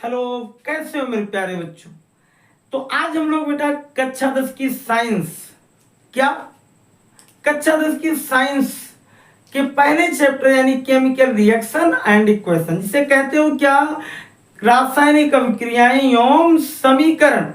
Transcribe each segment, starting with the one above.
Hello, कैसे हो मेरे प्यारे बच्चों। तो आज हम लोग बेटा कक्षा 10 की साइंस कक्षा 10 की साइंस के पहले चैप्टर यानी केमिकल रिएक्शन एंड इक्वेशन, जिसे कहते हो क्या, रासायनिक अभिक्रियाएं एवं समीकरण।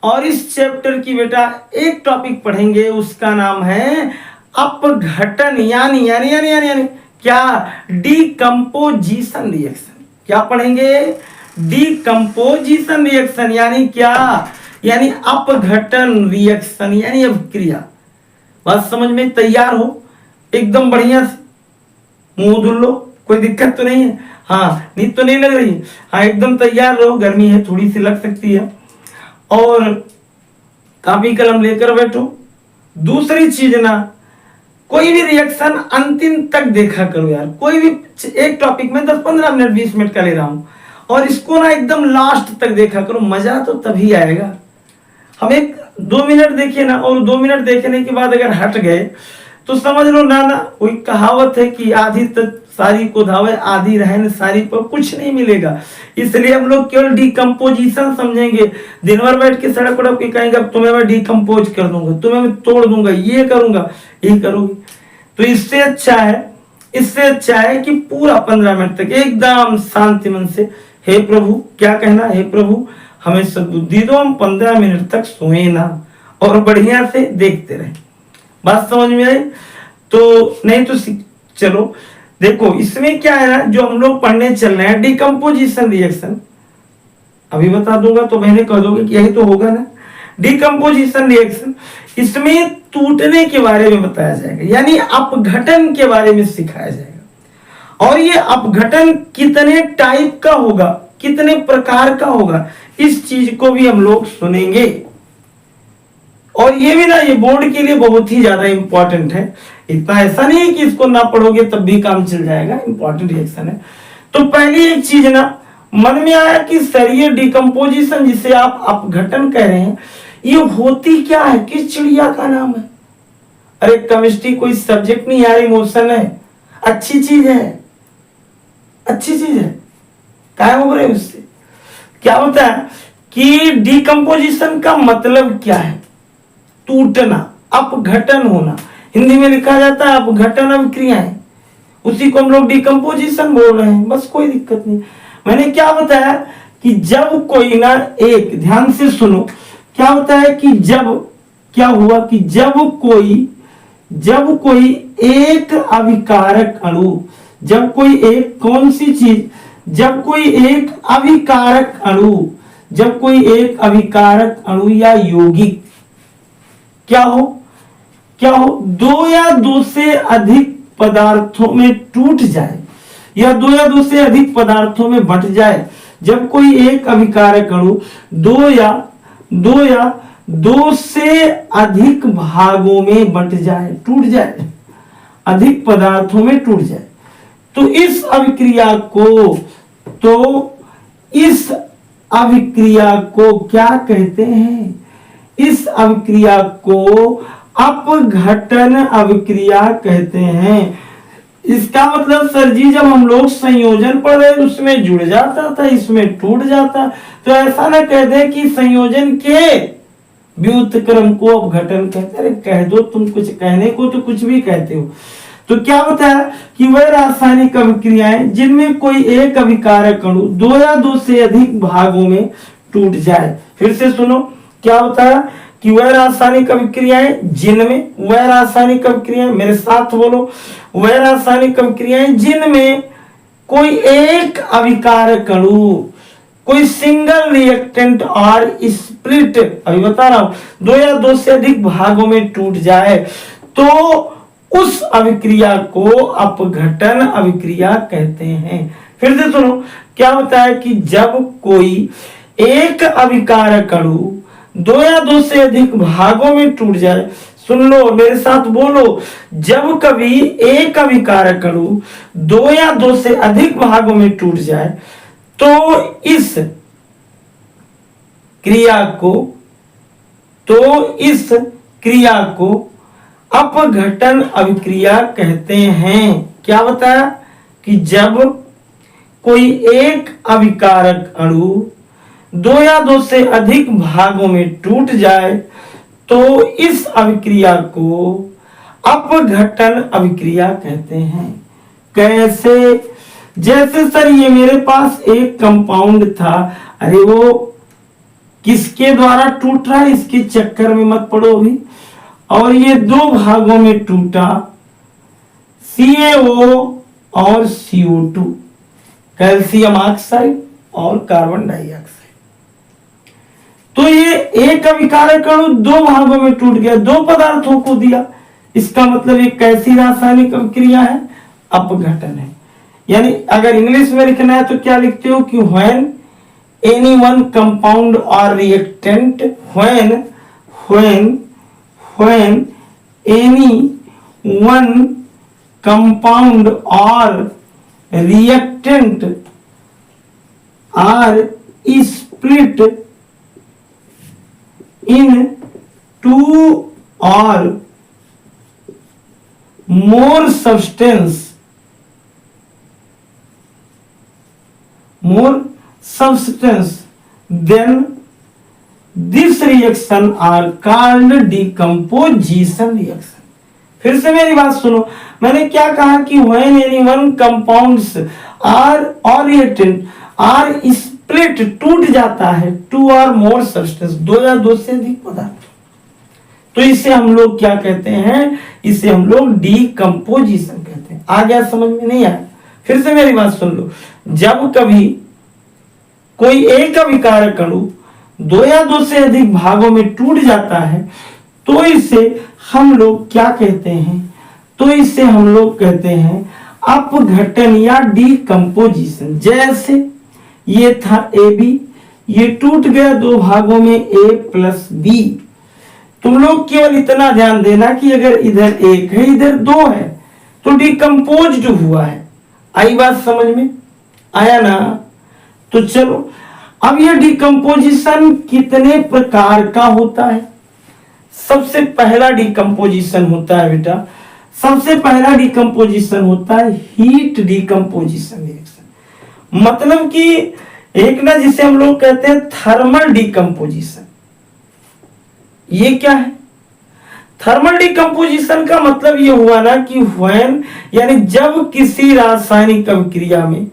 और इस चैप्टर की बेटा एक टॉपिक पढ़ेंगे, उसका नाम है अपघटन यानी यानी यानी यानी यानी क्या, डीकंपोजिशन रिएक्शन। क्या पढ़ेंगे? डीकंपोजिशन रिएक्शन यानी क्या, यानी अपघटन रिएक्शन यानी अभिक्रिया। बात समझ में तैयार हो? एकदम बढ़िया से मुंह धुल लो, कोई दिक्कत तो नहीं है? हाँ, नींद तो नहीं लग रही? हाँ, एकदम तैयार रहो, गर्मी है थोड़ी सी लग सकती है। और कॉपी कलम लेकर बैठो। दूसरी चीज ना, कोई भी रिएक्शन अंतिम तक देखा करो यार। कोई भी एक टॉपिक में 10-15 मिनट 20 मिनट का ले रहा हूं, और इसको ना एकदम लास्ट तक देखा करो, मजा तो तभी आएगा। हम एक 2 मिनट देखिए ना, और 2 मिनट देखने के बाद अगर हट गए तो समझ लो ना कोई कहावत है कि आधी तक सारी को धावे आधी रहन सारी पर कुछ नहीं मिलेगा। इसलिए हम लोग केवल डिकम्पोजिशन समझेंगे। दिन भर बैठ के सड़क उड़क के कहेंगे अब तुम्हें मैं डिकम्पोज कर दूंगा, तुम्हें मैं तोड़ दूंगा, ये करूंगा, यही करोगे। तो इससे अच्छा है कि पूरा 15 मिनट तक एकदम शांति मन से, हे प्रभु, क्या कहना, हे प्रभु हमें सद्बुद्धि दो, हम 15 मिनट तक सोए ना, और बढ़िया से देखते रहे। बात समझ में आई? तो नहीं तो चलो देखो, इसमें क्या है ना, जो हम लोग पढ़ने चल रहे हैं डिकम्पोजिशन रिएक्शन, अभी बता दूंगा तो मैंने कह दोगे कि यही तो होगा ना। डिकम्पोजिशन रिएक्शन, इसमें टूटने के बारे में बताया जाएगा, यानी अपघटन के बारे में सिखाया जाएगा। और ये अपघटन कितने टाइप का होगा, कितने प्रकार का होगा, इस चीज को भी हम लोग सुनेंगे। और ये भी ना, ये बोर्ड के लिए बहुत ही ज्यादा इंपॉर्टेंट है। इतना ऐसा नहीं है कि इसको ना पढ़ोगे तब भी काम चल जाएगा, इंपॉर्टेंट रिएक्शन है। तो पहली एक चीज ना मन में आया कि सर ये डिकम्पोजिशन जिसे आप अपघटन कह रहे हैं, ये होती क्या है, किस चिड़िया का नाम है? अरे केमिस्ट्री कोई सब्जेक्ट नहीं यार, इमोशन है, अच्छी चीज है, अच्छी चीज है, क्या हो रहे उससे। क्या होता है कि डिकम्पोजिशन का मतलब क्या है? टूटना, अपघटन होना। हिंदी में लिखा जाता है अपघटन अभिक्रियाएं, उसी को हम लोग डिकम्पोजिशन बोल रहे हैं, बस कोई दिक्कत नहीं। मैंने क्या बताया कि जब कोई ना, एक ध्यान से सुनो, क्या होता है कि जब क्या हुआ कि जब कोई एक अभिकारक अणु, जब कोई एक कौन सी चीज, जब कोई एक अभिकारक अणु, जब कोई एक अभिकारक अणु या यौगिक क्या हो दो या दो से अधिक पदार्थों में टूट जाए, या दो या दो से अधिक पदार्थों में बंट जाए। जब कोई एक अभिकारक अणु दो या दो से अधिक भागों में बंट जाए, टूट जाए, अधिक पदार्थों में टूट जाए, तो इस अभिक्रिया को क्या कहते हैं? इस अभिक्रिया को अपघटन अभिक्रिया कहते हैं। इसका मतलब सर जी जब हम लोग संयोजन पढ़ रहे उसमें जुड़ जाता था, इसमें टूट जाता, तो ऐसा ना कह दे कि संयोजन के व्युत्क्रम को अपघटन कहते हैं। कह दो, तुम कुछ कहने को तो कुछ भी कहते हो। तो क्या बताया कि वह रासायनिक अभिक्रियाएं जिनमें कोई एक अभिकारक अणु दो या दो से अधिक भागों में टूट जाए। फिर से सुनो, क्या बताया कि वह रासायनिक अभिक्रियाएं जिनमें, वह रासायनिक अभिक्रियाएं, मेरे साथ बोलो, वह रासायनिक अभिक्रियाएं जिनमें कोई एक अभिकारक अणु, कोई सिंगल रिएक्टेंट और स्प्लिट, अभी बता रहा हूं, दो या दो से अधिक भागों में टूट जाए, तो उस अभिक्रिया को अपघटन अभिक्रिया कहते हैं। फिर से सुनो, क्या बताया कि जब कोई एक अभिकारक अणु दो या दो से अधिक भागों में टूट जाए, सुन लो मेरे साथ बोलो, जब कभी एक अभिकारक अणु दो या दो से अधिक भागों में टूट जाए, तो इस क्रिया को अपघटन अभिक्रिया कहते हैं। क्या बताया कि जब कोई एक अभिकारक अणु दो या दो से अधिक भागों में टूट जाए तो इस अभिक्रिया को अपघटन अभिक्रिया कहते हैं। कैसे? जैसे सर ये मेरे पास एक कंपाउंड था, अरे वो किसके द्वारा टूट रहा है इसके चक्कर में मत पड़ो अभी, और ये दो भागों में टूटा, CaO और CO2, कैल्शियम ऑक्साइड और कार्बन डाइऑक्साइड। तो ये एक अभिकारक अणु दो भागों में टूट गया, दो पदार्थों को दिया, इसका मतलब ये कैसी रासायनिक अभिक्रिया है? अपघटन है। यानी अगर इंग्लिश में लिखना है तो क्या लिखते हो कि when any one compound or reactant, when any one compound or reactant are split in two or more substance then this reaction are called decomposition reaction। फिर से मेरी बात सुनो, मैंने क्या कहा कि when any one compounds are or reactant are split, टूट जाता है, two or more substance, दो या दो से अधिक पदार्थ, तो इसे हम लोग क्या कहते हैं? इसे हम लोग डीकम्पोजिशन कहते हैं। आ गया समझ में? नहीं आया? फिर से मेरी बात सुन लो, जब कभी कोई एक अभिकारक अणु दो या दो से अधिक भागों में टूट जाता है तो इसे हम लोग क्या कहते हैं? तो इसे हम लोग कहते हैं अपघटन या डीकम्पोजिशन। जैसे ये था AB, ये टूट गया दो भागों में A प्लस B। तुम लोग केवल इतना ध्यान देना कि अगर इधर एक है इधर दो है तो डिकम्पोज्ड हुआ है। आई बात समझ में? आया ना? तो चलो, अब ये डिकम्पोजिशन कितने प्रकार का होता है? सबसे पहला डिकम्पोजिशन होता है बेटा, सबसे पहला डिकम्पोजिशन होता है हीट डिकम्पोजिशन रिएक्शन। मतलब कि एक ना जिसे हम लोग कहते हैं थर्मल डिकम्पोजिशन। ये क्या है? थर्मल डिकम्पोजिशन का मतलब ये हुआ ना कि व्हेन, यानी जब किसी रासायनिक अभिक्रिया में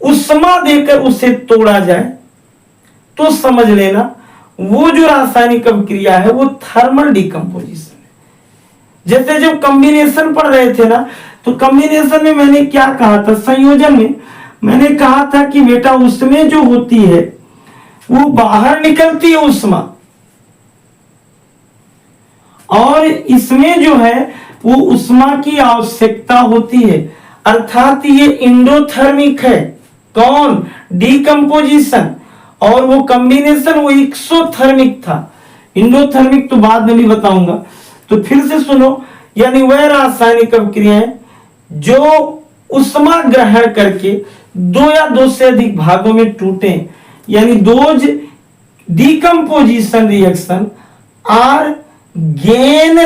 उष्मा देकर उसे तोड़ा जाए तो समझ लेना वो जो रासायनिक अभिक्रिया है वो थर्मल डिकम्पोजिशन है। जैसे जब कॉम्बिनेशन पढ़ रहे थे ना, तो कॉम्बिनेशन में मैंने क्या कहा था? संयोजन में मैंने कहा था कि बेटा उसमें जो होती है वो बाहर निकलती है उष्मा, और इसमें जो है वो उष्मा की आवश्यकता होती है, अर्थात ये इंडोथर्मिक है। कौन? डिकम्पोजिशन। और वो कॉम्बिनेशन वो एक्सोथर्मिक था। इंडोथर्मिक तो बाद में भी बताऊंगा। तो फिर से सुनो, यानी वह रासायनिक अभिक्रियाएं जो उष्मा ग्रहण करके दो या दो से अधिक भागों में टूटे, यानी those decomposition reaction are gain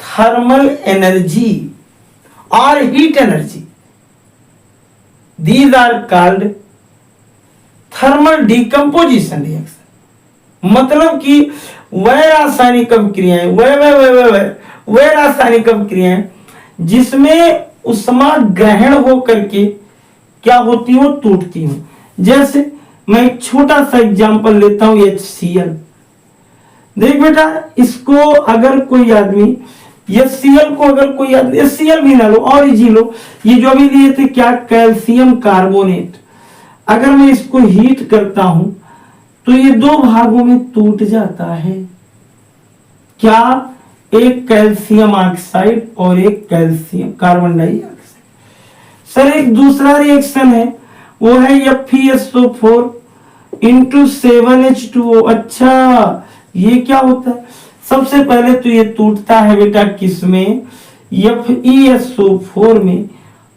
thermal energy और heat energy, these are called thermal decomposition reaction। मतलब कि वह रासायनिक अभिक्रियाएं वह रासायनिक अभिक्रियाएं जिसमें उष्मा ग्रहण हो करके क्या होती हो? टूटती हो। जैसे मैं एक छोटा सा एग्जांपल लेता हूं HCl। देख बेटा, इसको अगर कोई आदमी HCl को अगर कोई आदमी HCl भी ना लो और इजी लो, ये जो भी लिए थे क्या? Calcium carbonate. अगर मैं इसको हीट करता हूं तो ये दो भागों में टूट जाता है। क्या? एक कैल्शियम ऑक्साइड और एक कैल्शियम कार्बन डाइऑक्साइड। सर एक दूसरा रिएक्शन है, वो है FeSO4 इंटू 7H2O। अच्छा, ये क्या होता है? सबसे पहले तो ये टूटता है बेटा किसमें? FeSO4 में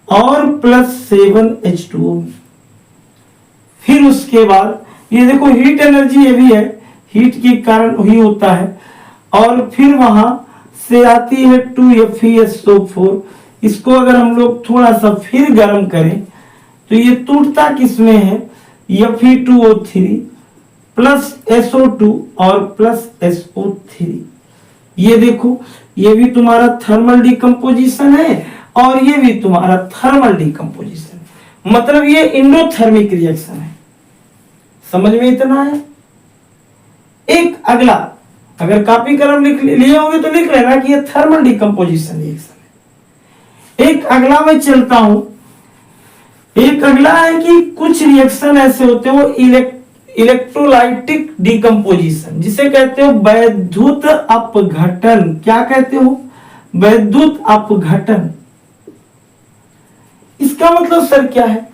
और प्लस 7H2O में। फिर उसके बाद ये देखो हीट एनर्जी ये भी है, हीट के कारण ही होता है। और फिर वहां से आती है 2FeSO4। इसको अगर हम लोग थोड़ा सा फिर गर्म करें तो ये टूटता किसमें है, Fe2O3 प्लस SO2 और प्लस SO3। ये देखो, ये भी तुम्हारा थर्मल डिकम्पोजिशन है और ये भी तुम्हारा थर्मल डिकम्पोजिशन है, मतलब ये इंडोथर्मिक रिएक्शन है। समझ में इतना है। एक अगला, अगर कॉपी कलम लिख लिए होंगे तो लिख लेना कि ये थर्मल डिकम्पोजिशन रिएक्शन है। एक अगला मैं चलता हूं। एक अगला है कि कुछ रिएक्शन ऐसे होते हैं वो इलेक्ट्रोलाइटिक डिकम्पोजिशन, जिसे कहते हो वैद्युत अपघटन। क्या कहते हो, वैद्युत अपघटन। इसका मतलब सर क्या है,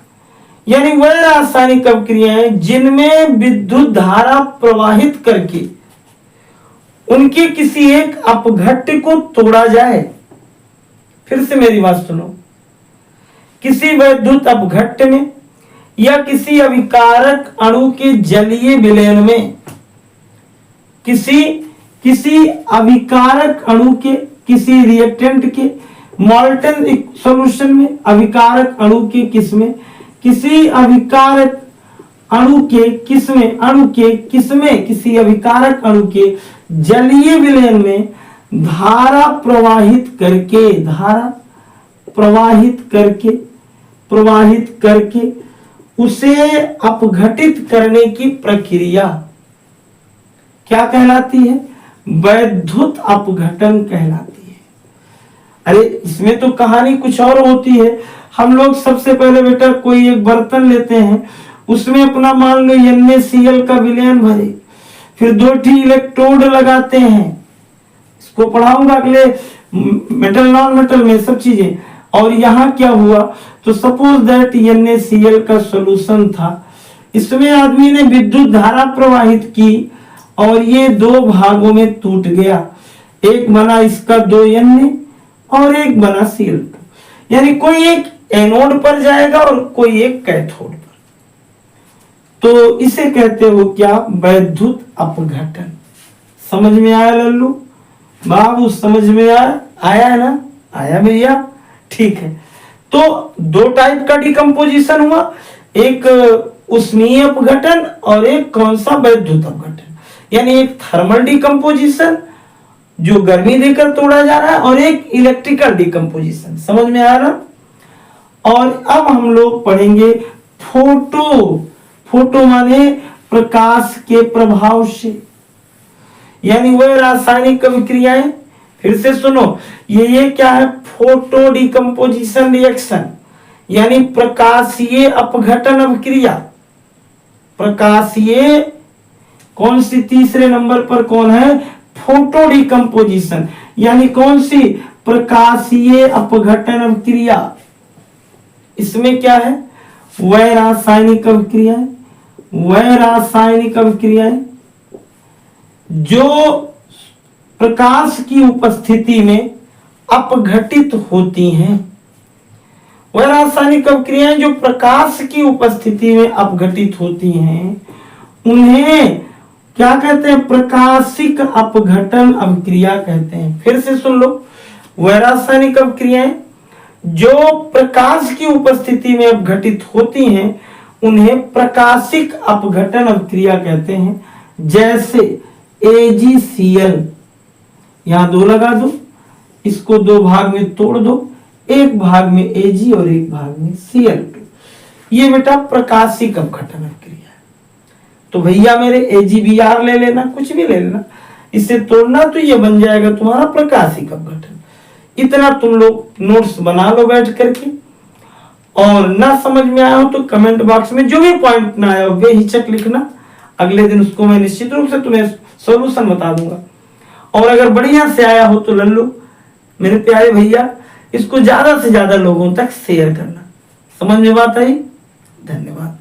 यानी वह रासायनिक अभिक्रियाएं जिनमें विद्युत धारा प्रवाहित करके उनके किसी एक अपघट्य को तोड़ा जाए। फिर से मेरी बात सुनो, किसी वैद्युत अपघट्य में या किसी अभिकारक अणु के जलीय विलयन में, किसी अभिकारक अणु के, किसी रिएक्टेंट के मॉल्टन सॉल्यूशन में, अभिकारक अणु के किसमें, किसी अभिकारक अणु के किसमें, किसी अभिकारक अणु के जलीय विलयन में धारा प्रवाहित करके उसे अपघटित करने की प्रक्रिया क्या कहलाती है, वैद्युत अपघटन कहलाती है। अरे इसमें तो कहानी कुछ और होती है। हम लोग सबसे पहले बेटा कोई एक बर्तन लेते हैं, उसमें अपना मान लो NaCl का विलयन भरे, फिर 2 इलेक्ट्रोड लगाते हैं। इसको पढ़ाऊंगा अगले मेटल नॉन मेटल में सब चीजें। और यहाँ क्या हुआ, तो सपोज दैट NaCl का सॉल्यूशन था, इसमें आदमी ने विद्युत धारा प्रवाहित की और ये 2 भागों में टूट गया। एक बना इसका 2 Na और एक बना Cl2, यानी कोई एक एनोड पर जाएगा और कोई एक कैथोड पर। तो इसे कहते हो क्या, वैद्युत अपघटन। समझ में आया लल्लू बाबू, समझ में आया है ना, आया भैया, ठीक है। तो 2 टाइप का डिकम्पोजिशन हुआ, एक उष्मीय अपघटन और एक कौन सा, वैद्युत अपघटन। यानी एक थर्मल डिकम्पोजिशन जो गर्मी देकर तोड़ा जा रहा है और एक इलेक्ट्रिकल डिकम्पोजिशन। समझ में आ रहा। और अब हम लोग पढ़ेंगे फोटो माने प्रकाश के प्रभाव से, यानी वह रासायनिक अभिक्रियाएं। फिर से सुनो, ये क्या है, फोटो डिकम्पोजिशन रिएक्शन, यानी प्रकाशीय अपघटन अभिक्रिया। प्रकाशीय कौन सी, तीसरे नंबर पर कौन है, फोटो डिकम्पोजिशन, यानी कौन सी, प्रकाशीय अपघटन अभिक्रिया। इसमें क्या है, वह रासायनिक अभिक्रियाएं जो प्रकाश की उपस्थिति में अपघटित होती हैं। वह रासायनिक अभिक्रियाएं जो प्रकाश की उपस्थिति में अपघटित होती हैं, उन्हें क्या कहते हैं, प्रकाशिक अपघटन अभिक्रिया कहते हैं। फिर से सुन लो, वह रासायनिक अभिक्रियाएं जो प्रकाश की उपस्थिति में अपघटित होती हैं, उन्हें प्रकाशिक अपघटन अभिक्रिया कहते हैं। जैसे AgCl, यहां 2 लगा दो, इसको 2 भाग में तोड़ दो, एक भाग में Ag और एक भाग में Cl2। ये बेटा प्रकाशिक अपघटन अभिक्रिया है। तो भैया मेरे AgBr ले लेना, कुछ भी ले लेना, इसे तोड़ना तो ये बन जाएगा तुम्हारा प्रकाशिक अपघटन। इतना तुम लोग नोट्स बना लो बैठ करके, और ना समझ में आया हो तो कमेंट बॉक्स में जो भी पॉइंट ना आया हो बेहिचक लिखना, अगले दिन उसको मैं निश्चित रूप से तुम्हें सॉल्यूशन बता दूंगा। और अगर बढ़िया से आया हो तो लल्लू मेरे प्यारे भैया, इसको ज्यादा से ज्यादा लोगों तक शेयर करना। समझ में बात आई? धन्यवाद।